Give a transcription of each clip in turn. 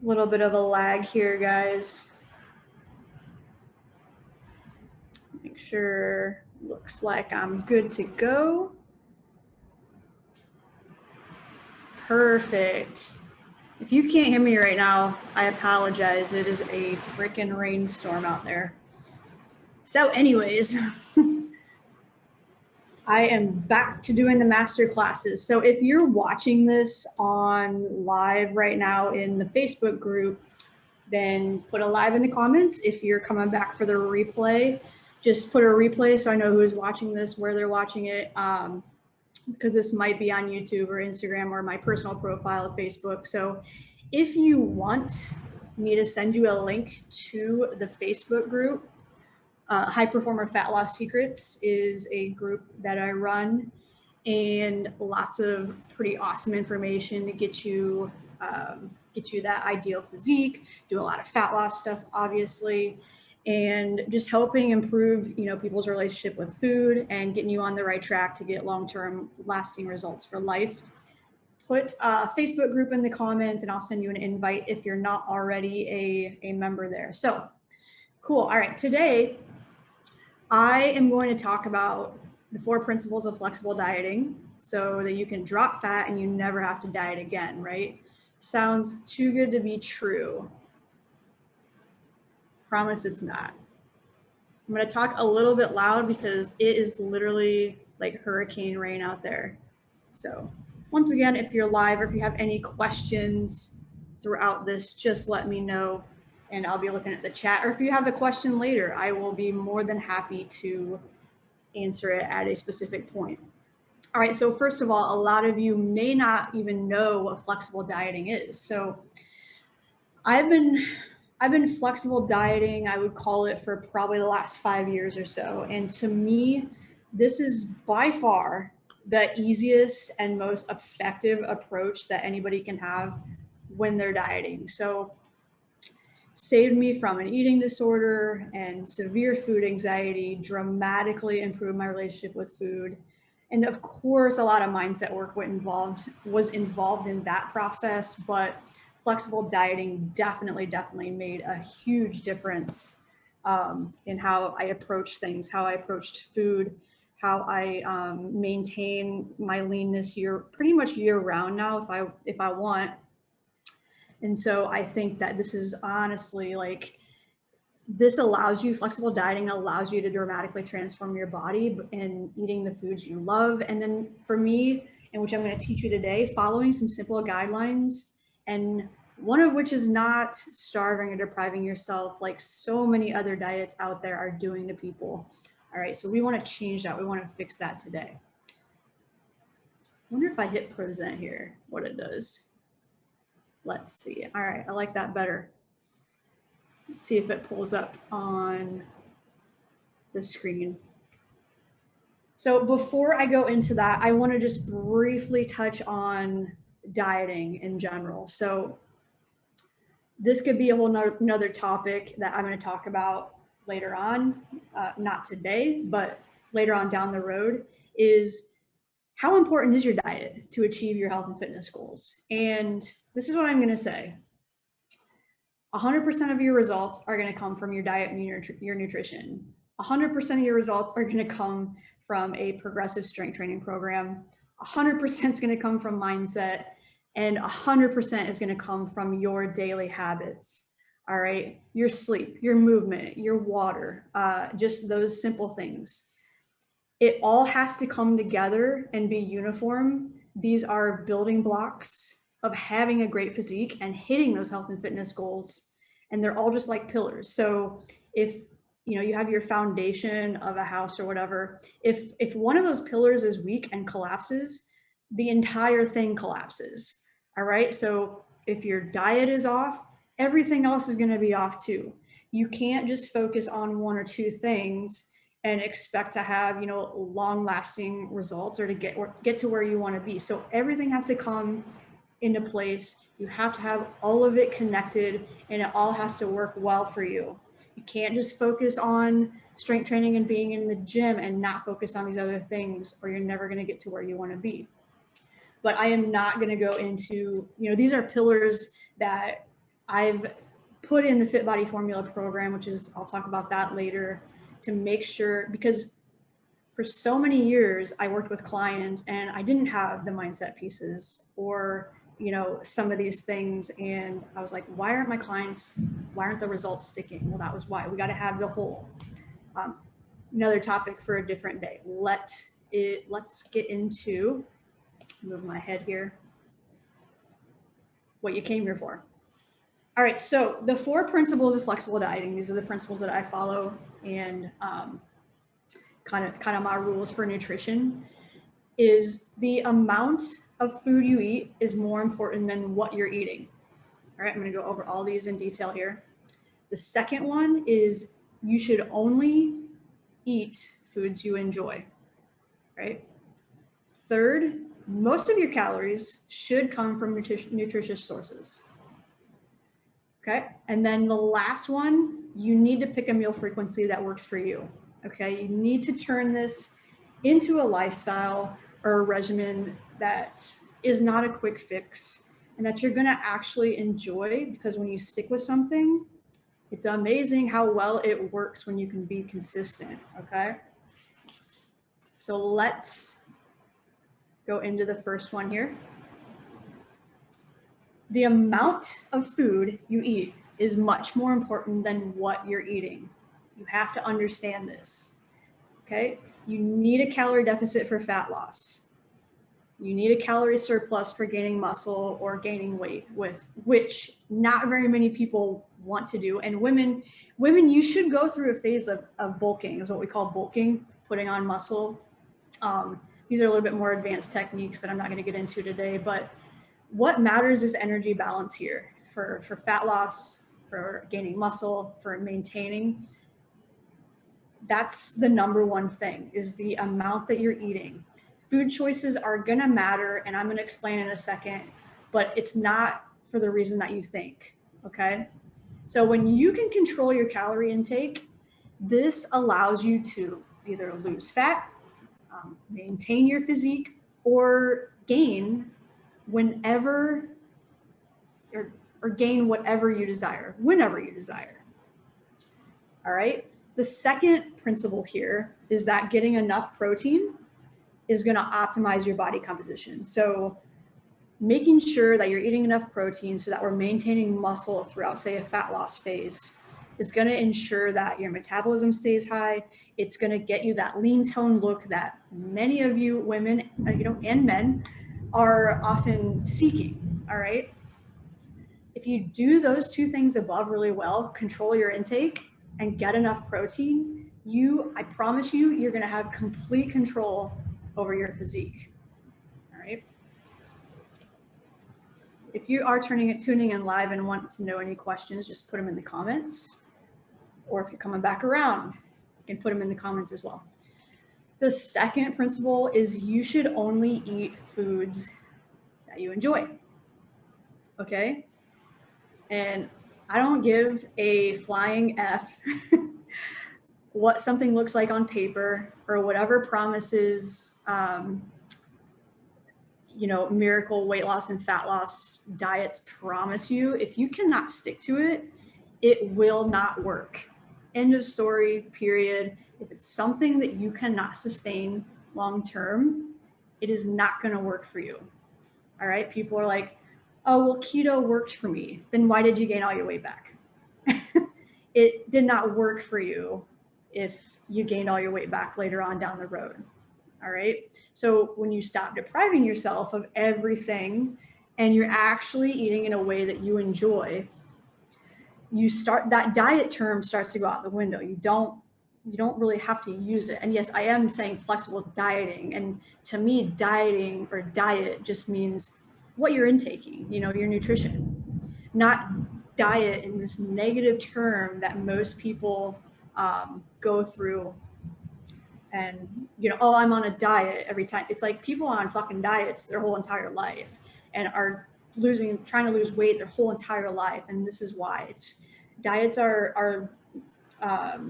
Little bit of a lag here, guys. Make sure, looks like I'm good to go. Perfect. If you can't hear me right now, I apologize. It is a freaking rainstorm out there. So anyways, I am back to doing the master classes. So if you're watching this on live right now in the Facebook group, then put a live in the comments. If you're coming back for the replay, just put a replay so I know who's watching this, where they're watching it, because this might be on YouTube or Instagram or my personal profile of Facebook. So if you want me to send you a link to the Facebook group, High Performer Fat Loss Secrets is a group that I run, and lots of pretty awesome information to get you that ideal physique, do a lot of fat loss stuff, obviously, and just helping improve, people's relationship with food and getting you on the right track to get long-term lasting results for life. Put a Facebook group in the comments and I'll send you an invite if you're not already a member there. So cool. All right. Today, I am going to talk about the 4 principles of flexible dieting so that you can drop fat and you never have to diet again, right? Sounds too good to be true. Promise it's not. I'm going to talk a little bit loud because it is literally like hurricane rain out there. So once again, if you're live or if you have any questions throughout this, just let me know and I'll be looking at the chat. Or if you have a question later, I will be more than happy to answer it at a specific point. All right, so first of all, a lot of you may not even know what flexible dieting is. So I've been flexible dieting, I would call it, for probably the last 5 years or so. And to me, this is by far the easiest and most effective approach that anybody can have when they're dieting. So saved me from an eating disorder and severe food anxiety, dramatically improved my relationship with food. And of course, a lot of mindset work was involved in that process, but flexible dieting definitely made a huge difference in how I approach things, how I approached food, how I maintain my leanness pretty much year round now if I want. And so I think that this is honestly flexible dieting allows you to dramatically transform your body and eating the foods you love. And then for me, and which I'm going to teach you today, following some simple guidelines, and one of which is not starving or depriving yourself like so many other diets out there are doing to people. All right, so we want to change that. We want to fix that today. I wonder if I hit present here, what it does. Let's see. All right, I like that better. Let's see if it pulls up on the screen. So before I go into that, I want to just briefly touch on dieting in general. So this could be a whole another topic that I'm going to talk about later on, not today, but later on down the road, is how important is your diet to achieve your health and fitness goals? And this is what I'm going to say. 100% of your results are going to come from your diet and your nutrition. 100% of your results are going to come from a progressive strength training program. 100% is going to come from mindset, and 100% is going to come from your daily habits. All right, your sleep, your movement, your water, just those simple things. It all has to come together and be uniform. These are building blocks of having a great physique and hitting those health and fitness goals. And they're all just like pillars. So if you have your foundation of a house or whatever, if one of those pillars is weak and collapses, the entire thing collapses. All right. So if your diet is off, everything else is going to be off too. You can't just focus on 1 or 2 things and expect to have, long lasting results or to get to where you want to be. So everything has to come into place. You have to have all of it connected, and it all has to work well for you. You can't just focus on strength training and being in the gym and not focus on these other things, or you're never going to get to where you want to be. But I am not going to go into, these are pillars that I've put in the Fit Body Formula program, which is, I'll talk about that later, to make sure, because for so many years I worked with clients and I didn't have the mindset pieces or, you know, some of these things. And I was like, why aren't the results sticking? Well, that was why. We got to have the whole. Another topic for a different day. Let's get into, move my head here, what you came here for. All right, so the 4 principles of flexible dieting, these are the principles that I follow and kind of my rules for nutrition, is the amount of food you eat is more important than what you're eating. All right, I'm gonna go over all these in detail here. The second one is you should only eat foods you enjoy, right? Third, most of your calories should come from nutritious sources. Okay, and then the last one, you need to pick a meal frequency that works for you. Okay, you need to turn this into a lifestyle or a regimen that is not a quick fix and that you're gonna actually enjoy, because when you stick with something, it's amazing how well it works when you can be consistent, okay? So let's go into the first one here. The amount of food you eat is much more important than what you're eating. You have to understand this, okay? You need a calorie deficit for fat loss. You need a calorie surplus for gaining muscle or gaining weight, with which not very many people want to do. And women, you should go through a phase of bulking, is what we call bulking, putting on muscle. These are a little bit more advanced techniques that I'm not going to get into today, but what matters is energy balance here for fat loss, for gaining muscle, for maintaining. That's the number one thing, is the amount that you're eating. Food choices are gonna matter, and I'm gonna explain in a second, but it's not for the reason that you think, okay? So when you can control your calorie intake, this allows you to either lose fat, maintain your physique, or gain whenever, or gain whatever you desire, whenever you desire. All right. The second principle here is that getting enough protein is going to optimize your body composition. So making sure that you're eating enough protein so that we're maintaining muscle throughout, say, a fat loss phase is going to ensure that your metabolism stays high. It's going to get you that lean tone look that many of you women, and men are often seeking. All right. If you do those 2 things above really well, control your intake and get enough protein, I promise you, you're going to have complete control over your physique. All right. If you are tuning in live and want to know any questions, just put them in the comments. Or if you're coming back around, you can put them in the comments as well. The second principle is you should only eat foods that you enjoy. Okay? And I don't give a flying F what something looks like on paper or whatever promises, miracle weight loss and fat loss diets promise you. If you cannot stick to it, it will not work. End of story, period. If it's something that you cannot sustain long-term, it is not going to work for you. All right. People are like, oh, well, keto worked for me. Then why did you gain all your weight back? It did not work for you if you gained all your weight back later on down the road. All right. So when you stop depriving yourself of everything and you're actually eating in a way that you enjoy, that diet term starts to go out the window. You don't really have to use it. And yes, I am saying flexible dieting. And to me, dieting or diet just means what you're intaking, your nutrition, not diet in this negative term that most people go through. And, oh, I'm on a diet every time. It's like people on fucking diets their whole entire life and are trying to lose weight their whole entire life. And this is why diets are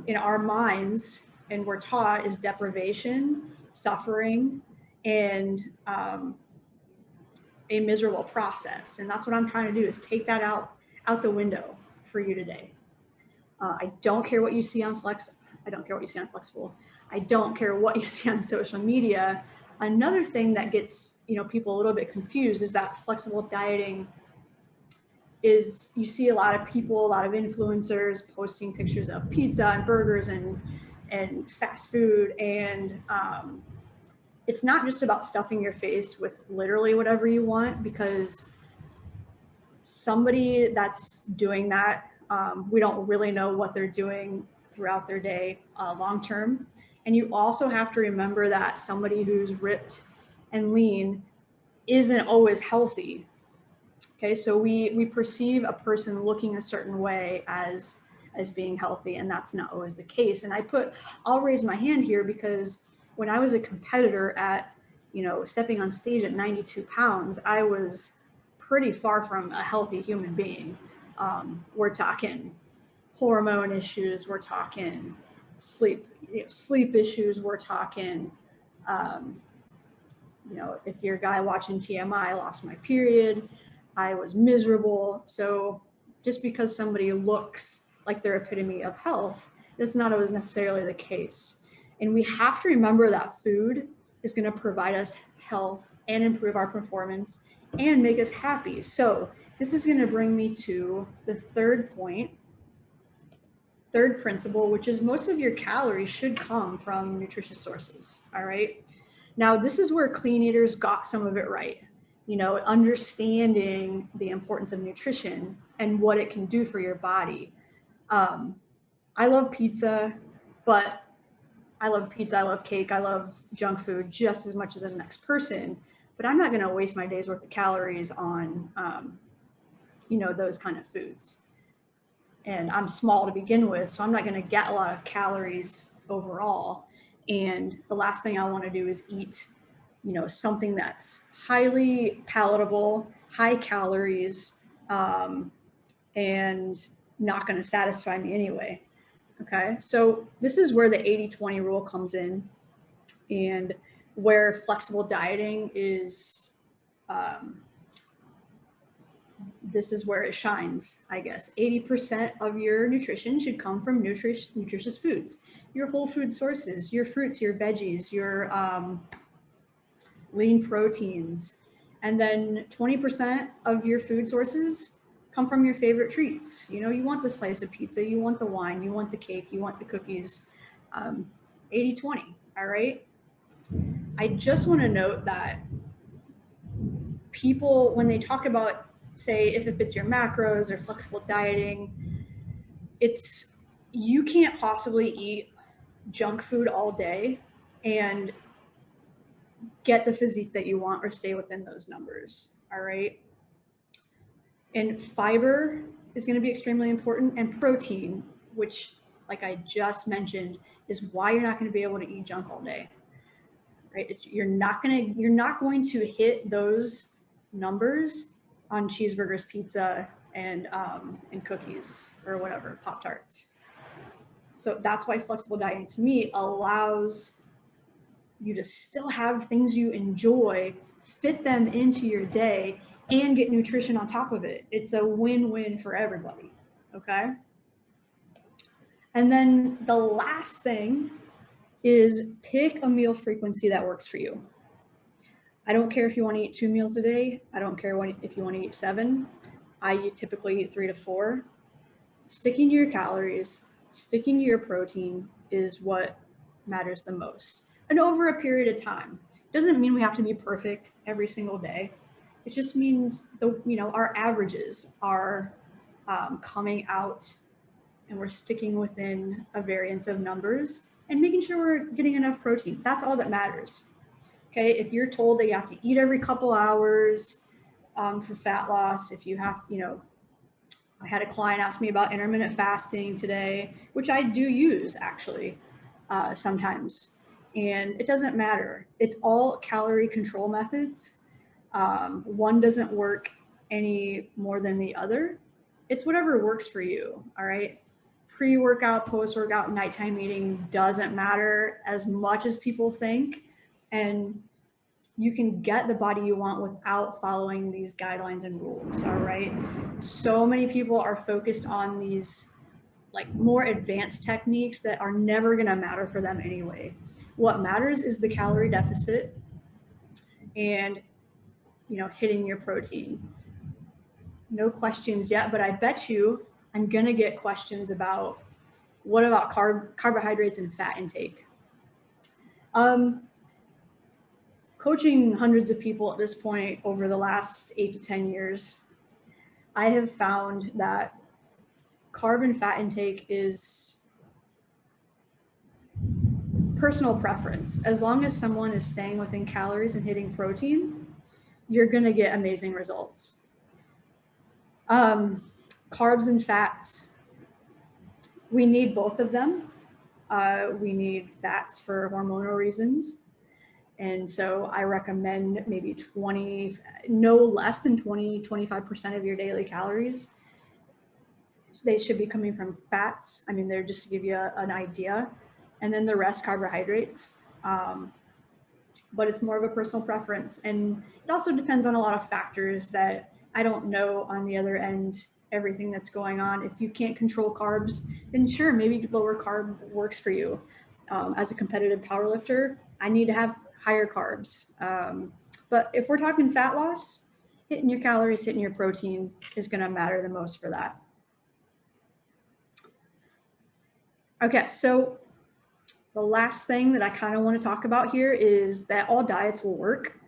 in our minds, and we're taught, is deprivation, suffering, and a miserable process. And that's what I'm trying to do, is take that out out the window for you today. I don't care what you see on Flex. I don't care what you see on Flexible. I don't care what you see on social media. Another thing that gets people a little bit confused is that flexible dieting is, you see a lot of people, a lot of influencers posting pictures of pizza and burgers and fast food, and it's not just about stuffing your face with literally whatever you want, because somebody that's doing that, we don't really know what they're doing throughout their day long term. And you also have to remember that somebody who's ripped and lean isn't always healthy. Okay, so we perceive a person looking a certain way as being healthy, and that's not always the case. And I'll raise my hand here, because when I was a competitor at, stepping on stage at 92 pounds, I was pretty far from a healthy human being. We're talking hormone issues, we're talking sleep issues, we're talking, if you're a guy watching TMI, I lost my period, I was miserable. So just because somebody looks like their epitome of health, that's not always necessarily the case. And we have to remember that food is going to provide us health and improve our performance and make us happy. So this is going to bring me to the third principle, which is most of your calories should come from nutritious sources. All right. Now, this is where Clean Eaters got some of it right. Understanding the importance of nutrition and what it can do for your body. I love pizza, but I love cake, I love junk food just as much as the next person, but I'm not going to waste my day's worth of calories on, those kind of foods. And I'm small to begin with, so I'm not going to get a lot of calories overall. And the last thing I want to do is eat, something that's highly palatable, high calories, and not going to satisfy me anyway. Okay, so this is where the 80-20 rule comes in, and where flexible dieting is, this is where it shines, I guess. 80% of your nutrition should come from nutritious foods, your whole food sources, your fruits, your veggies, your lean proteins. And then 20% of your food sources come from your favorite treats. You want the slice of pizza, you want the wine, you want the cake, you want the cookies. 80-20, all right? I just want to note that people, when they talk about, say, if it fits your macros or flexible dieting, you can't possibly eat junk food all day and get the physique that you want or stay within those numbers, all right? And fiber is going to be extremely important, and protein, which, like I just mentioned, is why you're not going to be able to eat junk all day, right? You're not going to hit those numbers on cheeseburgers, pizza, and cookies or whatever, Pop-Tarts. So that's why flexible dieting to me allows you to still have things you enjoy, fit them into your day, and get nutrition on top of it. It's a win-win for everybody, okay? And then the last thing is pick a meal frequency that works for you. I don't care if you want to eat 2 meals a day. I don't care if you want to eat 7. I typically eat 3 to 4. Sticking to your calories, sticking to your protein is what matters the most. And over a period of time. Doesn't mean we have to be perfect every single day. It just means our averages are coming out, and we're sticking within a variance of numbers and making sure we're getting enough protein. That's all that matters. Okay, if you're told that you have to eat every couple hours for fat loss, if you have to, I had a client ask me about intermittent fasting today, which I do use actually sometimes. And it doesn't matter. It's all calorie control methods. One doesn't work any more than the other. It's whatever works for you, all right? Pre-workout, post-workout, nighttime eating doesn't matter as much as people think. And you can get the body you want without following these guidelines and rules, all right? So many people are focused on these like more advanced techniques that are never gonna matter for them anyway. What matters is the calorie deficit and, you know, hitting your protein. No questions yet, but I bet you I'm gonna get questions about what about carbohydrates and fat intake. Coaching hundreds of people at this point over the last 8 to 10 years, I have found that carb and fat intake is personal preference. As long as someone is staying within calories and hitting protein, you're going to get amazing results. Carbs and fats, we need both of them. We need fats for hormonal reasons. And so I recommend maybe no less than 20-25% of your daily calories. They should be coming from fats. I mean, they're just to give you an idea. And then the rest carbohydrates. But it's more of a personal preference. And it also depends on a lot of factors that I don't know on the other end, everything that's going on. If you can't control carbs, then sure, maybe lower carb works for you. As a competitive powerlifter, I need to have higher carbs. But if we're talking fat loss, hitting your calories, hitting your protein is gonna matter the most for that. Okay, so the last thing that I kind of want to talk about here is that all diets will work.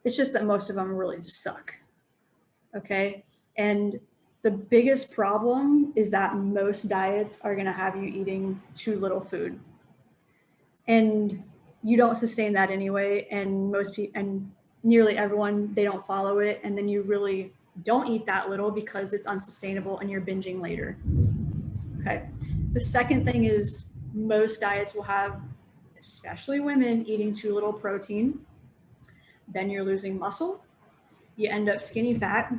It's just that most of them really just suck. Okay, and the biggest problem is that most diets are going to have you eating too little food. And you don't sustain that anyway, and most people and nearly everyone, they don't follow it, and then you really don't eat that little because it's unsustainable and you're binging later. Okay. The second thing is most diets will have, especially women, eating too little protein. Then you're losing muscle. You end up skinny fat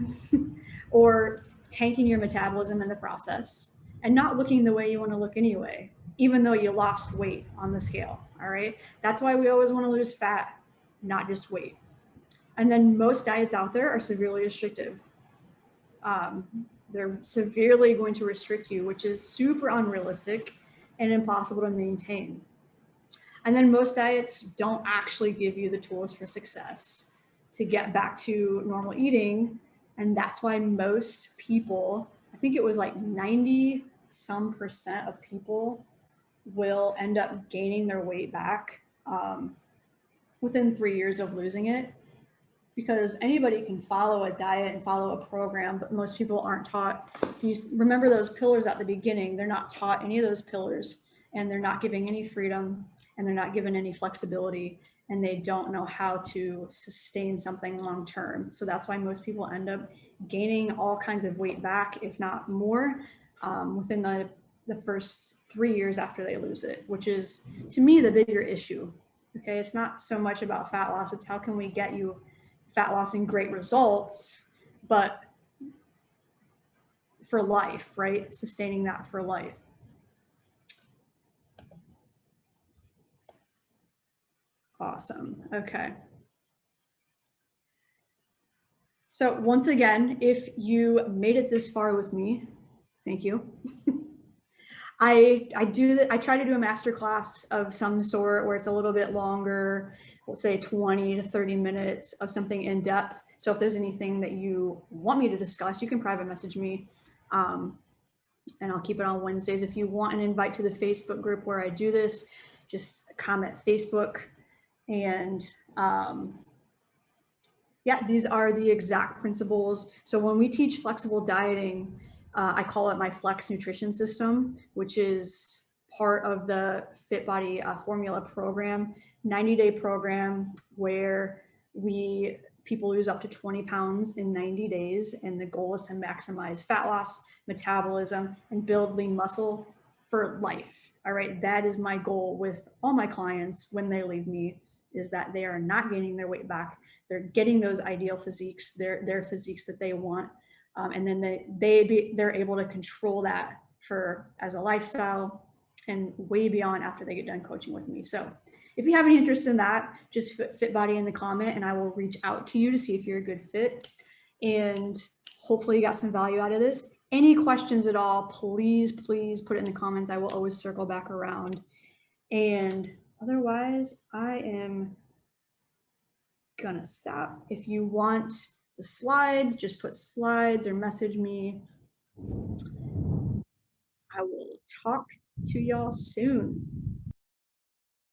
or tanking your metabolism in the process and not looking the way you want to look anyway, even though you lost weight on the scale. All right. That's why we always want to lose fat, not just weight. And then most diets out there are severely restrictive. They're severely going to restrict you, which is super unrealistic and impossible to maintain. And then most diets don't actually give you the tools for success to get back to normal eating. And that's why most people, I think it was like 90% of people will end up gaining their weight back within 3 years of losing it. Because anybody can follow a diet and follow a program, but most people aren't taught. If you remember those pillars at the beginning, they're not taught any of those pillars, and they're not giving any freedom, and they're not given any flexibility, and they don't know how to sustain something long term. So that's why most people end up gaining all kinds of weight back, if not more, within the first 3 years after they lose it, which is, to me, the bigger issue. Okay, it's not so much about fat loss, it's how can we get you fat loss and great results, but for life, right? Sustaining that for life. Awesome. Okay. So once again, if you made it this far with me, thank you. I try to do a masterclass of some sort where it's a little bit longer, we'll say 20 to 30 minutes of something in depth. So if there's anything that you want me to discuss, you can private message me, and I'll keep it on Wednesdays. If you want an invite to the Facebook group where I do this, just comment Facebook. And yeah, these are the exact principles. So when we teach flexible dieting, I call it my Flex Nutrition System, which is part of the Fit Body Formula program, 90-day program where people lose up to 20 pounds in 90 days. And the goal is to maximize fat loss, metabolism, and build lean muscle for life. All right, that is my goal with all my clients when they leave me, is that they are not gaining their weight back. They're getting those ideal physiques, their physiques that they want. And then they're able to control that as a lifestyle and way beyond after they get done coaching with me. So if you have any interest in that, just put Fit Body in the comment and I will reach out to you to see if you're a good fit. And hopefully you got some value out of this. Any questions at all, please put it in the comments. I will always circle back around. And otherwise, I am gonna stop. If you want the slides, just put slides or message me. I will talk to y'all soon.